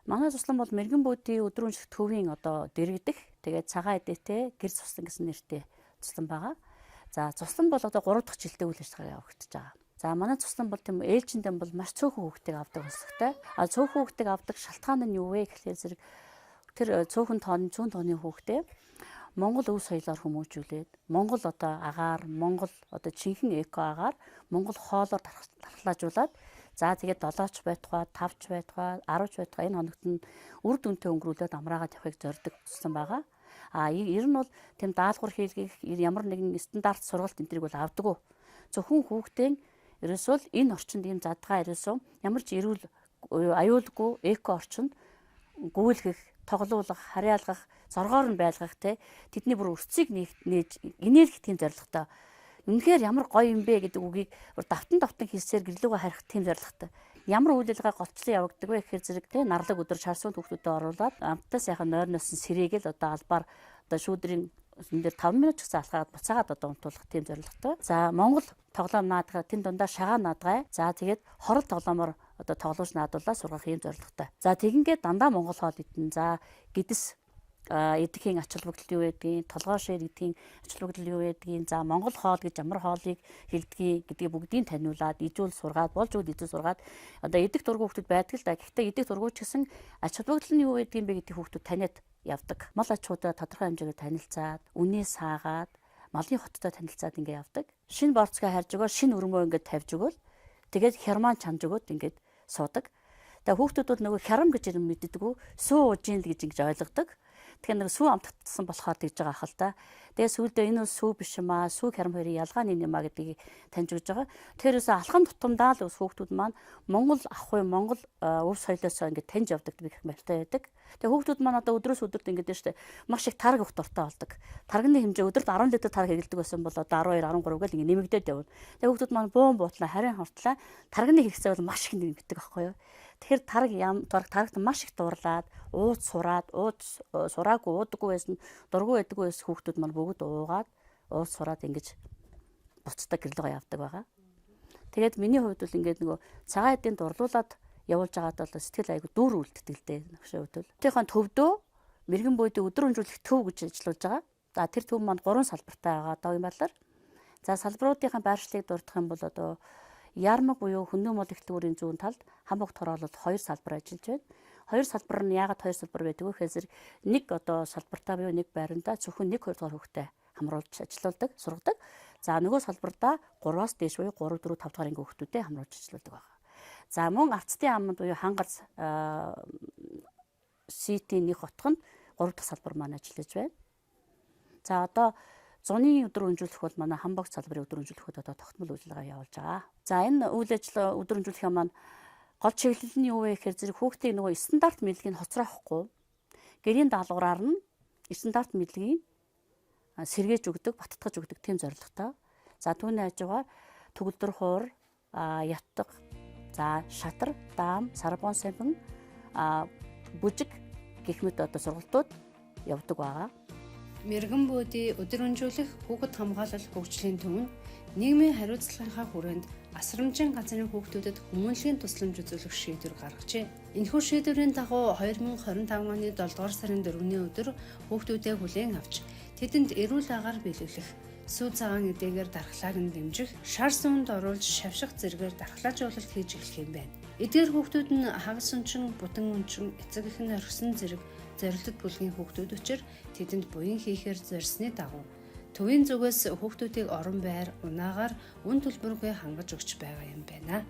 Манай цуслан бол мэрэгэн буудийн өдрөмжлөх төвийн одоо дэргэдэх тэгээд цагаан эдээтэй гэр цуслан гэсэн нэртэй цуслан байгаа. За цуслан бол одоо 3 дахь жилдээ үйл ажиллагаа явагдаж байгаа. За манай цуслан бол тийм ээлжиндээ бол маш цөөхөн хүүхдийг авдаг онцлогтой. Цөөхөн хүүхдийг авдаг шалтгаан нь юу вэ гэхлээр зэрэг тэр цөөхөн тооны зүүн тооны хүүхдээ Монгол өв соёлоор хүмүүжүүлээд Монгол одоо агаар, Монгол одоо жинхэнэ эко агаар, Монгол хоолоор тархлаажуулаад за тэгээд 7ч байтугай, 5ч байтугай, 10ч байтугай энэ хоногт нь үр дүнтэй өнгөрүүлээд амраагаад явахыг зорддог туссан байгаа. Ер нь бол тийм даалгавар хийлгэх ямар нэгэн стандарт сургалт энтрийг бол авдаггүй. Зөвхөн хүүхдийн ерөөсөө энэ орчинд ийм задгаа ерөөсөө ямар ч эрүүл аюулгүй эко орчинд гүйлгэх, тоглуулах, харьяалгах, зоргоор нь байлгах тэдний бүр өрцгийг нээж инээлгэх тийм зорилготой. Үнэхээр ямар гоё юм бэ гэдэг үгийг давтан хэлсээр гэрлүүгээ харих тийм зорилготой. Ямар үйл ажиллагаа голцлон явагддаг вэ гэхээр зэрэг нарлаг өдөр шарсуунд хүүхдүүдэд оруулаад амттаа сайхан нойрноос нь сэрээгээл одоо албаар одоо шүүдрийн энэ дээр 5 минут ч гэсэн алхаад буцаагаад одоо унтуулах тийм зорилготой. За Монгол тоглоом наадгаа тэн дундаа шагаа наадгаа. За тэгээд хорол тоглоомоор одоо тоглож наадуулаад сургах юм зорилготой. За тэгингээд дандаа Монгол хоол идэн. За гэдэс эдгийн ач холбогдол юу байдгийг, толгой шир эдгийн ач холбогдол юу байдгийг, за Монгол хоол гэж ямар хоолыг хэлдгийг гэдгийг бүгдийг таниулаад, ижүүл сургаад, болж үл ижүүл сургаад одоо эдэг дургуй хүүхдүүд байдаг л да. Гэхдээ эдэг дургуй ч гэсэн ач холбогдол нь юу байдгийг бэ гэдгийг хүүхдүүд таниад явдаг. Мал аж ахуйдаа тодорхой хэмжээгээр танилцаад, үнээ саагаад, малын хоттой танилцаад ингэ явдаг. Шинэ борцгоо харж өгөө, шинэ өрмөө ингэ тавьж өгөөл. Тэгээд хярмаан чамж өгөөд ингэ суудаг. Тэгээ хүүхдүүд бол нөгөө хярам гэж юм мэддэггүй, суу ужин л гэж ингэж ойлгодог. Тэгэхээр нэг сүү амтгдсан болохоор тэгж байгаа хэл та. Тэгээ сүүлдээ энэ сүү биш юм аа, сүү хярам хоёрын ялгаа нь юм аа гэдгийг таньж өгж байгаа. Тэрээс алхам тутамдаа л хүүхдүүд маань Монгол ахгүй Монгол өв соёлоосоо ингэ таньж явдаг би их баяртай байдаг. Тэгээ хүүхдүүд маань одоо өдрөөс өдөрт ингэ дээ штэ маш их тараг их дуртай болдог. Тарганы хэмжээ өдөрт 10 литр тараг хэрэглэдэг байсан бол одоо 12 13 гэл ингэ нэмэгдээд явна. Тэгээ хүүхдүүд маань буун буутлаа харин хортлаа тарганы хэрэгцээ бол маш их нэмэгдэг аахгүй юу. Тэгэхээр тарагт маш их дуурлаад, ууз сураад, сураагүй уудаггүй байсан, дургүй байдаггүй байсан хүүхдүүд маань бүгд уугаад, ууз сураад ингэж буцдаг гэрлэгээ явдаг байгаа. Тэгээд миний хувьд бол ингээд нөгөө цагаан эдийн дурлуулад явуулж байгаад бол сэтгэл айгу дүүр үлддэг л дээ. Нөхшөө хувьд бол. Тэрхэн төвдөө мэрэгэн буудын өдөр өнжүүлэх төв гэж ажиллаж байгаа. За тэр төв маань 3 салбартай байгаа одоо юм балар. За салбаруудынхаа байршлыг дурдах юм бол одоо Ярмаг буюу Хүннү мол ихтгүүрийн зүүн талд Хамбогт хороололд 2 салбар ажиллаж байна. 2 салбар нь яагаад 2 салбар байдаг вэ гэхээр нэг одоо салбартаа буюу нэг байранда зөвхөн 1 2 дугаар хүүхдээ хамруулж ажиллаулдаг, сургадаг. За нөгөө салбартаа 3-аас дээш буюу 3 4 5 дугаар анги хүүхдүүдэд хамруулж ажиллаулдаг байна. За мөн арцтын аманд буюу Хангац ситийн нэг хотхонд 3 дахь салбар маань ажиллаж байна. За одоо зуны өдөр өнжүүлэх бол манай Хамбогт салбарын өдөр өнжүүлэхэд одоо тогтмол үйл ажиллагаа явуулж байгаа. За энэ үйл ажиллагаа өдөр өнжүүлэх маань гол чиглэл нь юу вэ гэхээр зэрэг хүүхдийн нөгөө стандарт мэдлэгийг хоцроохгүй гэрийн даалгавраар нь стандарт мэдлэгийг сэргээж өгдөг, баттгаж өгдөг тийм зорилготой. За түүний хажуугаар төгөлдөр хуур, ятг, за шатар, даам, сарбон самбин, бүжиг гэх мэт одоо сургалтууд явдаг байгаа. Мэргэн буудын өдөр өнжүүлэх хүүхэд хамгаалал хөгжлийн төв нь нийгмийн хариуцлагынхаа хүрээнд асрамжийн газрын хүүхдүүдэд хүмүүнлэгийн тусламж үзүүлэх шийдвэр гаргажээ. Энэхүү шийдвэрийн дагуу 2025 оны 7 дугаар сарын 4-ний өдөр хүүхдүүдээ хүлээн авч тэдэнд эрүүл агаар биелүүлэх, сүү цагаан эдээгээр дархлааг нь дэмжих, шар суунд оруулж шавших зэргээр дархлаажуулалт хийж эхлэх юм байна. Эдгээр хүүхдүүд нь хагас өнчин, бутан өнчин, эцэг эхэн орхисон зэрэг зорилт бүлгийн хүүхдүүд учраас тэдэнд буян хийхээр зорьсны дагуу төвийн зүгээс хүүхдүүдийг орон байр, унаагаар үн төлбөргүй хангаж өгч байгаа юм байна.